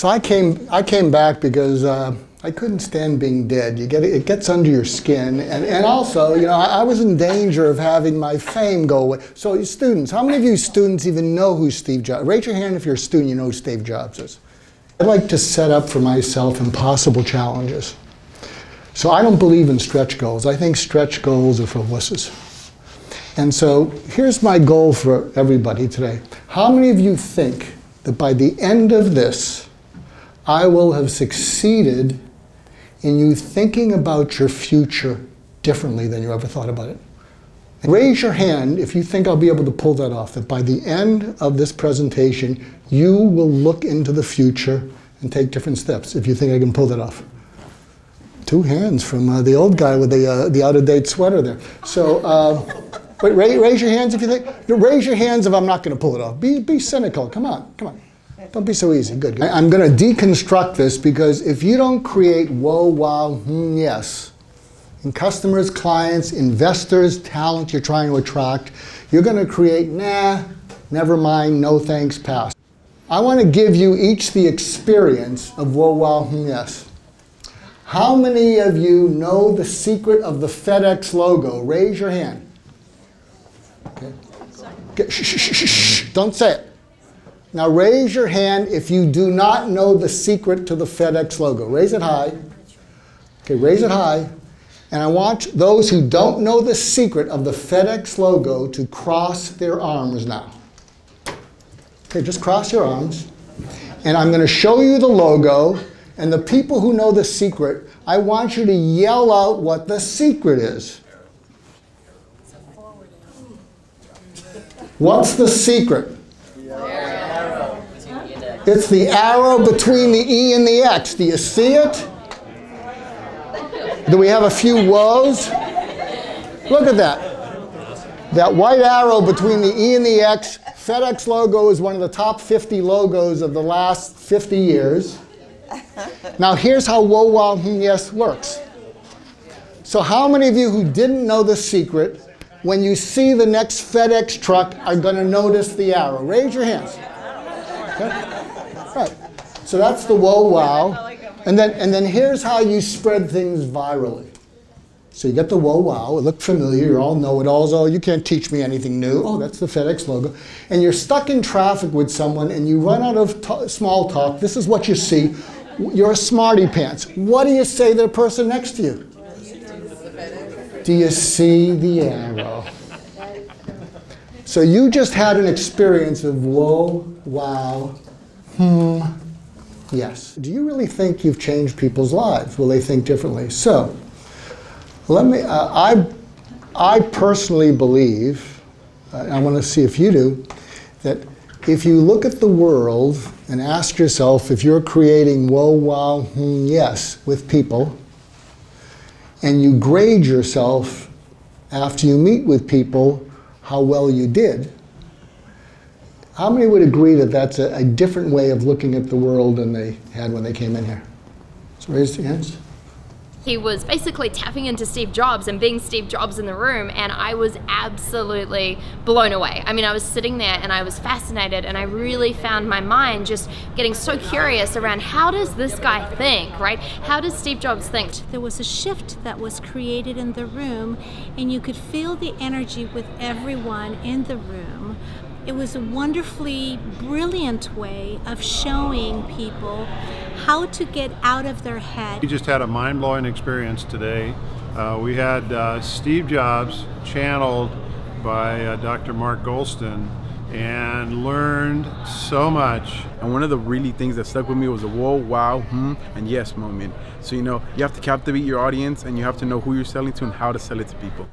So I came back because I couldn't stand being dead. It gets under your skin, and also, you know, I was in danger of having my fame go away. So students, how many of you students even know who Steve Jobs? Raise your hand if you're a student, you know who Steve Jobs is. I'd like to set up for myself impossible challenges. So I don't believe in stretch goals. I think stretch goals are for wusses. And so here's my goal for everybody today. How many of you think that by the end of this, I will have succeeded in you thinking about your future differently than you ever thought about it? Raise your hand if you think I'll be able to pull that off, that by the end of this presentation, you will look into the future and take different steps, if you think I can pull that off. 2 hands from the old guy with the out-of-date sweater there. So, but raise your hands if you think, raise your hands if I'm not going to pull it off. Be cynical, come on, come on. Don't be so easy, good. I'm going to deconstruct this because if you don't create whoa, wow, yes, in customers, clients, investors, talent you're trying to attract, you're going to create, nah, never mind, no thanks, pass. I want to give you each the experience of whoa, wow, yes. How many of you know the secret of the FedEx logo? Raise your hand. Okay. Shh, shh, shh, shh, don't say it. Now raise your hand if you do not know the secret to the FedEx logo. Raise it high. Okay, raise it high. And I want those who don't know the secret of the FedEx logo to cross their arms now. Okay, just cross your arms. And I'm going to show you the logo. And the people who know the secret, I want you to yell out what the secret is. What's the secret? It's the arrow between the E and the X. Do you see it? Do we have a few woes? Look at that. That white arrow between the E and the X. FedEx logo is one of the top 50 logos of the last 50 years. Now here's how whoa, wow, yes works. So how many of you who didn't know the secret, when you see the next FedEx truck, are going to notice the arrow? Raise your hands. Okay? Right. So that's the whoa, wow. And then here's how you spread things virally. So you get the whoa, wow. It looked familiar. You all know it all. Oh, you can't teach me anything new. Oh, that's the FedEx logo. And you're stuck in traffic with someone and you run out of small talk. This is what you see. You're a smarty pants. What do you say to the person next to you? Do you see the arrow? So you just had an experience of whoa, wow, yes. Do you really think you've changed people's lives? Will they think differently? So, let me, I personally believe, and I want to see if you do, that if you look at the world and ask yourself if you're creating whoa, wow, yes with people, and you grade yourself after you meet with people how well you did, how many would agree that that's a different way of looking at the world than they had when they came in here? So raise your hands. He was basically tapping into Steve Jobs and being Steve Jobs in the room, and I was absolutely blown away. I mean, I was sitting there and I was fascinated, and I really found my mind just getting so curious around how does this guy think, right? How does Steve Jobs think? There was a shift that was created in the room, and you could feel the energy with everyone in the room. It was a wonderfully brilliant way of showing people how to get out of their head. We just had a mind-blowing experience today. We had Steve Jobs channeled by Dr. Mark Goulston, and learned so much. And one of the really things that stuck with me was the whoa, wow, and yes moment. So you know, you have to captivate your audience and you have to know who you're selling to and how to sell it to people.